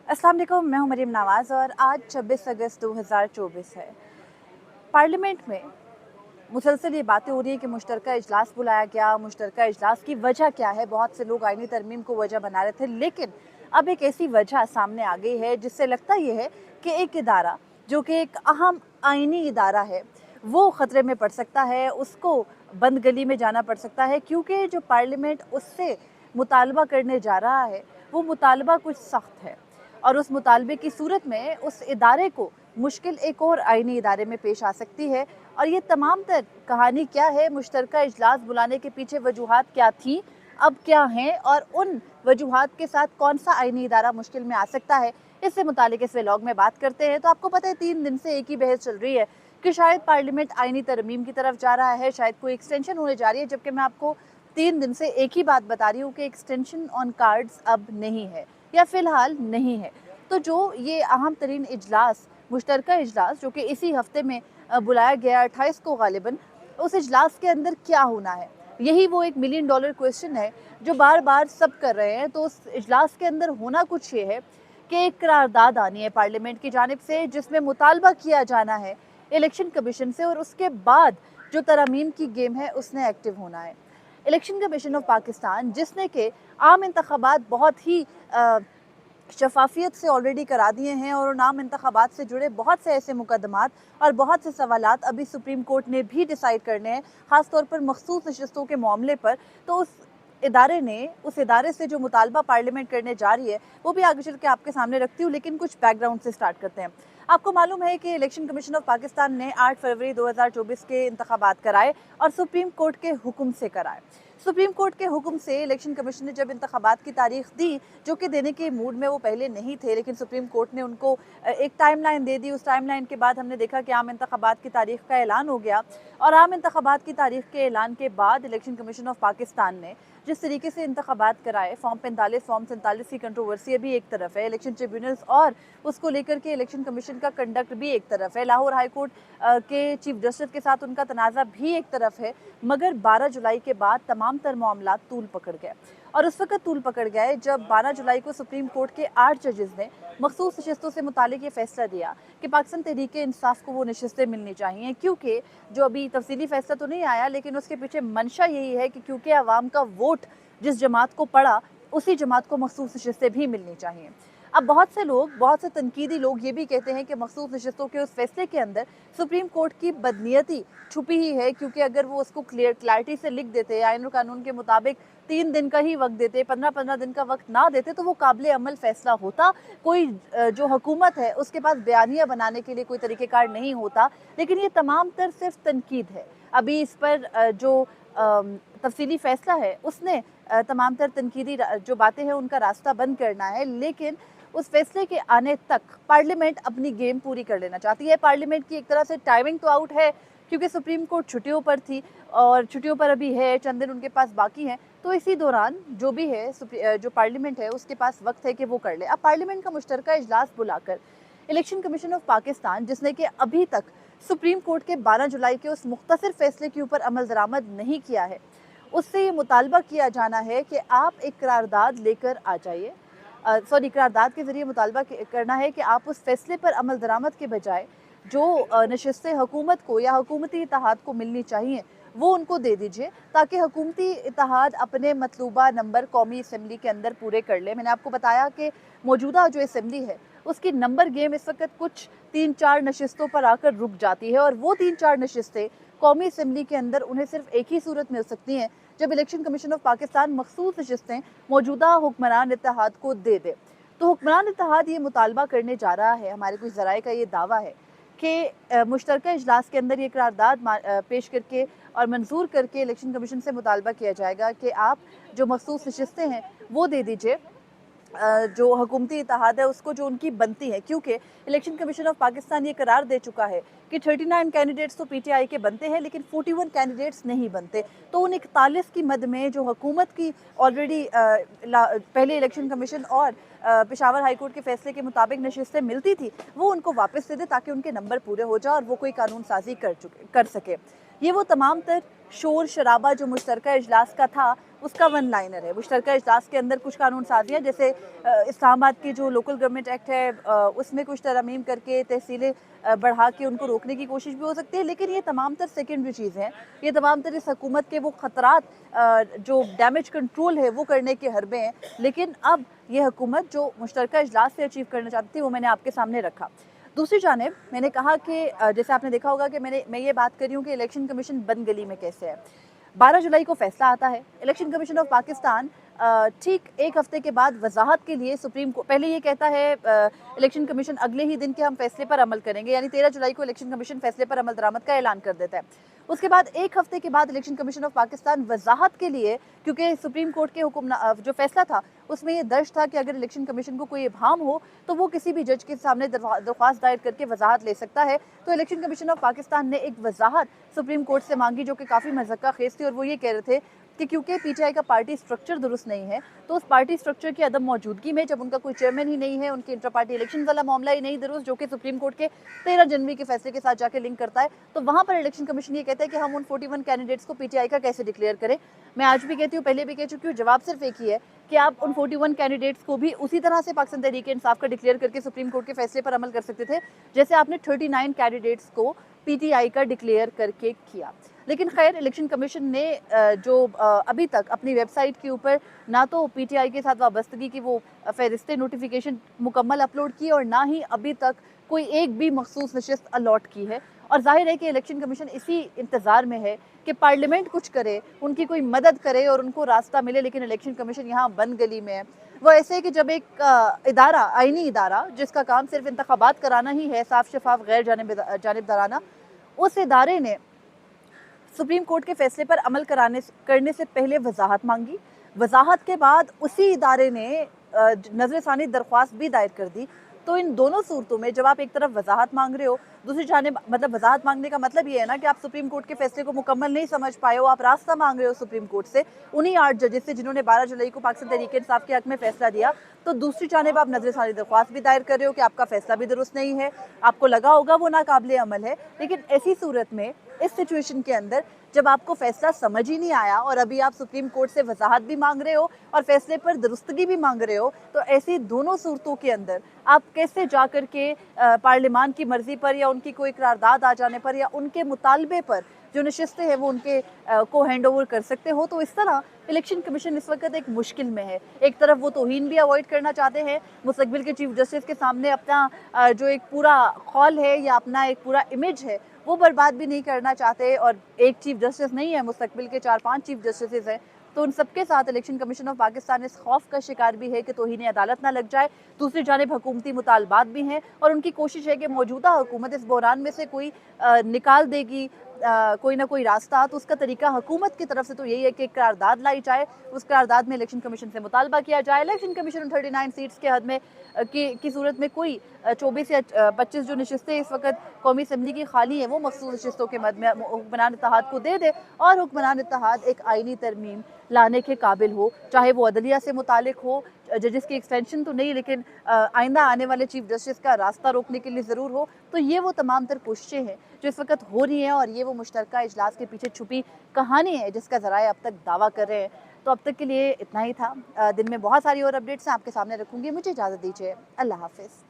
अस्सलाम वालेकुम, मैं हूं मरीम नवाज़ और आज 26 अगस्त 2024 है। पार्लियामेंट में मुसलसल ये बातें हो रही है कि मुश्तरका इजलास बुलाया गया। मुश्तरका इजलास की वजह क्या है? बहुत से लोग आईनी तरमीम को वजह बना रहे थे, लेकिन अब एक ऐसी वजह सामने आ गई है जिससे लगता ये है कि एक इदारा जो कि एक अहम आईनी इदारा है वो ख़तरे में पड़ सकता है, उसको बंद गली में जाना पड़ सकता है, क्योंकि जो पार्लियामेंट उससे मुतालबा करने जा रहा है वो मुतालबा कुछ सख्त है और उस मुतालबे की सूरत में उस इदारे को मुश्किल एक और आईनी इदारे में पेश आ सकती है। और ये तमाम तर कहानी क्या है, मुश्तरका इजलास बुलाने के पीछे वजूहात क्या थी, अब क्या हैं और उन वजूहात के साथ कौन सा आईनी इदारा मुश्किल में आ सकता है, इससे मुतालिक इस व्लॉग में बात करते हैं। तो आपको पता है 3 दिन से एक ही बहस चल रही है कि शायद पार्लियामेंट आईनी तरमीम की तरफ जा रहा है, शायद कोई एक्सटेंशन होने जा रही है, जबकि मैं आपको 3 दिन से एक ही बात बता रही हूँ कि एक्सटेंशन ऑन कार्ड्स अब नहीं है या फिलहाल नहीं है। तो जो ये अहम तरीन इजलास, मुश्तरका इजलास जो कि इसी हफ्ते में बुलाया गया 28 को गालिबन, उस इजलास के अंदर क्या होना है, यही वो $1 मिलियन क्वेश्चन है जो बार बार सब कर रहे हैं। तो उस इजलास के अंदर होना कुछ ये है कि एक करारदाद आनी है पार्लियामेंट की जानिब से जिसमें मुतालबा किया जाना है इलेक्शन कमीशन से, और उसके बाद जो तरमीम की गेम है उसने एक्टिव होना है। इलेक्शन कमीशन ऑफ पाकिस्तान जिसने के आम इंतखाबात बहुत ही शफाफियत से ऑलरेडी करा दिए हैं और नाम इंतखाबात से जुड़े बहुत से ऐसे मुकदमात और बहुत से सवालात अभी सुप्रीम कोर्ट ने भी डिसाइड करने हैं, ख़ासतौर पर मखसूस नशस्तों के मामले पर। तो उस इदारे से जो मुतालबा पार्लियामेंट करने जा रही है वो भी आगे चल के आपके सामने रखती हूँ, लेकिन कुछ बैकग्राउंड से स्टार्ट करते हैं। आपको मालूम है कि इलेक्शन कमीशन ऑफ पाकिस्तान ने 8 फरवरी 2024 के इंतखाबात कराए और सुप्रीम कोर्ट के हुक्म से कराए। सुप्रीम कोर्ट के हुक्म से इलेक्शन कमीशन ने जब इंतखाबात की तारीख दी, जो कि देने के मूड में वो पहले नहीं थे, लेकिन सुप्रीम कोर्ट ने उनको एक टाइमलाइन दे दी। उस टाइमलाइन के बाद हमने देखा कि आम इंतखाबात की तारीख का ऐलान हो गया और आम इंतखाबात की तारीख के ऐलान के बाद इलेक्शन कमीशन ऑफ पाकिस्तान ने जिस तरीके से इंतखाबात कराए, फॉर्म 45 फॉर्म 47 की कंट्रोवर्सी भी एक तरफ है, इलेक्शन ट्रिब्यूनल्स और उसको लेकर के इलेक्शन कमीशन का कंडक्ट भी एक तरफ है, लाहौर हाई कोर्ट के चीफ जस्टिस के साथ उनका तनाज़ा भी एक तरफ है, मगर 12 जुलाई के बाद तमाम तर मामला तूल पकड़ गए। और उस वक्त तूल पकड़ गए जब 12 जुलाई को सुप्रीम कोर्ट के 8 जजेस ने मखसूस नशस्तों से मुतालिक ये फैसला दिया कि पाकिस्तान तहरीक इंसाफ को वो नशस्तें मिलनी चाहिए, क्योंकि जो अभी तफसीली फैसला तो नहीं आया लेकिन उसके पीछे मंशा यही है कि क्योंकि आवाम का वोट जिस जमात को पड़ा उसी जमात को मखसूस नशस्तें भी मिलनी चाहिए। अब बहुत से लोग, बहुत से तनकीदी लोग ये भी कहते हैं कि मखसूस नशस्तों के उस फैसले के अंदर सुप्रीम कोर्ट की बदनीयती छुपी ही है, क्योंकि अगर वो उसको क्लैरिटी से लिख देते, आईन और कानून के मुताबिक 3 दिन का ही वक्त देते, 15-15 दिन का वक्त ना देते, तो वो काबिल अमल फैसला होता। कोई जो हुकूमत है उसके पास बयानिया बनाने के लिए कोई तरीक़ेकार नहीं होता। लेकिन ये तमाम तर सिर्फ तनकीद है। अभी इस पर जो तफसीली फैसला है उसने तमाम तर तनकीदी जो बातें हैं उनका रास्ता बंद करना है, लेकिन उस फैसले के आने तक पार्लियामेंट अपनी गेम पूरी कर लेना चाहती है। पार्लियामेंट की एक तरह से टाइमिंग तो आउट है, क्योंकि सुप्रीम कोर्ट छुट्टियों पर थी और छुट्टियों पर अभी है, चंद दिन उनके पास बाकी हैं। तो इसी दौरान जो भी है, जो पार्लियामेंट है उसके पास वक्त है कि वो कर ले। अब पार्लियामेंट का मुश्तरका इजलास बुलाकर इलेक्शन कमीशन ऑफ पाकिस्तान, जिसने कि अभी तक सुप्रीम कोर्ट के 12 जुलाई के उस मुख्तसर फैसले के ऊपर अमल दरामद नहीं किया है, उससे ये मुतालबा किया जाना है कि आप एक करारदाद लेकर आ जाइए। करारदाद के ज़रिए मुतालबा करना है कि आप उस फैसले पर अमल दरामद के बजाय जो नशस्तें हुकूमत को या हुकूमती इत्तेहाद को मिलनी चाहिए वो उनको दे दीजिए, ताकि हुकूमती इत्तेहाद अपने मतलूबा नंबर कौमी असम्बली के अंदर पूरे कर ले। मैंने आपको बताया कि मौजूदा जो असम्बली है उसकी नंबर गेम इस वक्त कुछ 3-4 नशस्तों पर आकर रुक जाती है, और वो 3-4 नशस्तें कौमी असम्बली के अंदर उन्हें सिर्फ एक ही सूरत मिल सकती हैं जब इलेक्शन कमीशन ऑफ पाकिस्तान मखसूस नशस्तें मौजूदा हुक्मरान इत्तेहाद को दे दे। तो हुक्मरान इत्तेहाद ये मुतालबा करने जा रहा है, हमारे कुछ ज़राए का ये दावा है कि मुश्तरका इजलास के अंदर ये करारदाद पेश करके और मंजूर करके इलेक्शन कमीशन से मुतालबा किया जाएगा कि आप जो मखसूस नशस्तें हैं वो दे दीजिए, जो हुकूमती इत्तेहाद है उसको जो उनकी बनती है, क्योंकि इलेक्शन कमीशन ऑफ पाकिस्तान ये करार दे चुका है कि 39 कैंडिडेट्स तो पीटीआई के बनते हैं लेकिन 41 कैंडिडेट्स नहीं बनते। तो उन 41 की मद में जो हुकूमत की ऑलरेडी पहले इलेक्शन कमीशन और पेशावर हाई कोर्ट के फैसले के मुताबिक नशस्तें मिलती थी वो उनको वापस दे दे, ताकि उनके नंबर पूरे हो जाए और वो कोई कानून साजी कर सके। ये वो तमाम तर शोर शराबा जो मुश्तरका इजलास का था उसका वन लाइनर है। मुश्तरका इजलास के अंदर कुछ कानून साजियाँ, जैसे इस्लामाबाद की जो लोकल गवर्नमेंट एक्ट है उसमें कुछ तरमीम करके तहसीलें बढ़ा के उनको रोकने की कोशिश भी हो सकती है, लेकिन ये तमाम तर सेकेंडरी चीज़ें हैं। ये तमाम तर इस हुकूमत के वो ख़तरात जो डैमेज कंट्रोल है वो करने के हरबे हैं। लेकिन अब ये हुकूमत जो मुश्तरका इजलास से अचीव करना चाहती थी वो मैंने आपके सामने रखा। दूसरी जानिब मैंने कहा कि जैसे आपने देखा होगा कि मैं ये बात कर रही हूँ कि इलेक्शन कमीशन बंद गली में कैसे है। 12 जुलाई को फैसला आता है। इलेक्शन कमीशन ऑफ पाकिस्तान ठीक एक हफ्ते के बाद वजाहत के लिए सुप्रीम कोर्ट, पहले ये कहता है इलेक्शन कमीशन अगले ही दिन के हम फैसले पर अमल करेंगे, यानी 13 जुलाई को इलेक्शन कमीशन फैसले पर अमल दरामद का ऐलान कर देता है। उसके बाद एक हफ्ते के बाद इलेक्शन कमीशन ऑफ पाकिस्तान वजाहत के लिए, क्योंकि सुप्रीम कोर्ट के हुक्म जो फैसला था उसमें ये दर्ज था कि अगर इलेक्शन कमीशन को कोई इब्हाम हो तो वो किसी भी जज के सामने दरख्वास्त दायर करके वजाहत ले सकता है। तो इलेक्शन कमीशन ऑफ पाकिस्तान ने एक वजाहत सुप्रीम कोर्ट से मांगी जो कि काफ़ी मज़क्का खेज थी, और वो ये कह रहे थे कि क्योंकि पीटीआई का पार्टी स्ट्रक्चर दुरुस्त नहीं है, तो उस पार्टी स्ट्रक्चर की अदम मौजूदगी में, जब उनका कोई चेयरमैन ही नहीं है, उनके इंटर पार्टी इलेक्शन वाला मामला ही नहीं दुरुस्त जो कि सुप्रीम कोर्ट के 13 जनवरी के फैसले के साथ जाके लिंक करता है, तो वहाँ पर इलेक्शन कमीशन ये कहता है कि हम उन 41 कैंडिडेट्स को पीटीआई का कैसे डिक्लेयर करें। मैं आज भी कहती हूँ, पहले भी कह चुकी हूँ, जवाब सिर्फ एक ही है कि आप उन 41 कैंडिडेट्स को भी उसी तरह से पाकिस्तान तहरीक इंसाफ का डिक्लेयर करके सुप्रीम कोर्ट के फैसले पर अमल कर सकते थे जैसे आपने 39 कैंडिडेट्स को पीटीआई का डिक्लेयर करके किया। लेकिन खैर इलेक्शन कमीशन ने जो अभी तक अपनी वेबसाइट के ऊपर ना तो पीटीआई के साथ वाबस्तगी की वो फहरिस्त नोटिफिकेशन मुकम्मल अपलोड की और ना ही अभी तक कोई एक भी मखसूस नशिस्त अलॉट की है। और जाहिर है कि इलेक्शन कमीशन इसी इंतज़ार में है कि पार्लियामेंट कुछ करे, उनकी कोई मदद करे और उनको रास्ता मिले, लेकिन इलेक्शन कमीशन यहाँ बंद गली में है। वो ऐसे है कि जब एक इदारा, आइनी इदारा जिसका काम सिर्फ इंतखाबात कराना ही है, साफ शफाफ गैर जानिबदाराना, उस इदारे ने सुप्रीम कोर्ट के फैसले पर अमल करने से पहले वजाहत मांगी। वजाहत के बाद उसी इदारे ने नजरसानी दरख्वास्त भी दायर कर दी। तो इन दोनों सूरतों में जब आप एक तरफ वजाहत मांग रहे हो, दूसरी जानिब मतलब वजाहत मांगने का मतलब ये है ना कि आप सुप्रीम कोर्ट के फैसले को मुकम्मल नहीं समझ पाए हो, आप रास्ता मांग रहे हो सुप्रीम कोर्ट से, उन्हीं 8 जजेस से जिन्होंने 12 जुलाई को पाकिस्तान तहरीक इंसाफ के हक में फैसला दिया। तो दूसरी जानिब आप नजरसानी दरख्वास्त भी दायर कर रहे हो कि आपका फैसला भी दुरुस्त नहीं है, आपको लगा होगा वो नाकाबिले अमल है। लेकिन ऐसी सूरत में, इस सिचुएशन के अंदर जब आपको फैसला समझ ही नहीं आया और अभी आप सुप्रीम कोर्ट से वजाहत भी मांग रहे हो और फैसले पर दुरुस्तगी भी मांग रहे हो, तो ऐसी दोनों सूरतों के अंदर आप कैसे जा कर के पार्लियामान की मर्जी पर या उनकी कोई करारदाद आ जाने पर या उनके मुतालबे पर जो नशिस्तें हैं वो उनके को हैंड ओवर कर सकते हो। तो इस तरह इलेक्शन कमीशन इस वक्त एक मुश्किल में है। एक तरफ वो तौहीन भी अवॉइड करना चाहते हैं, मुस्तकबिल के चीफ जस्टिस के सामने अपना जो एक पूरा खौल है या अपना एक पूरा इमेज है वो बर्बाद भी नहीं करना चाहते, और एक चीफ जस्टिस नहीं है, मुस्तकबिल के 4-5 चीफ जस्टिस हैं। तो उन सबके साथ इलेक्शन कमीशन ऑफ पाकिस्तान इस खौफ का शिकार भी है कि तौहीन अदालत ना लग जाए। दूसरी जानिब हुकूमती मुतालबात भी हैं और उनकी कोशिश है कि मौजूदा हुकूमत इस बहरान में से कोई निकाल देगी कोई ना कोई रास्ता। तो उसका तरीका हुकूमत की तरफ से तो यही है कि करारदाद लाई जाए, उस करारदाद में इलेक्शन कमीशन से मुतालबा किया जाए। इलेक्शन कमीशन 39 सीट्स के हद में की सूरत में कोई 24 या 25 जो नशिस्तें इस वक्त कौमी असम्बली की खाली हैं वो मखसूस नशिस्तों के मद में हुक्मरान इत्तेहाद को दे दे और हुक्मरान इत्तेहाद एक आइनी तरमीम लाने के काबिल हो, चाहे वो अदलिया से मुतालिक हो, जजेस की एक्सटेंशन तो नहीं लेकिन आइंदा आने वाले चीफ जस्टिस का रास्ता रोकने के लिए ज़रूर हो। तो ये वो तमाम तर कोशिशें हैं जो इस वक्त हो रही हैं और ये वो मुश्तरका इजलास के पीछे छुपी कहानी है जिसका ज़राए अब तक दावा कर रहे हैं। तो अब तक के लिए इतना ही था। दिन में बहुत सारी और अपडेट्स आपके सामने रखूँगी। मुझे इजाज़त दीजिए। अल्लाह हाफिज़।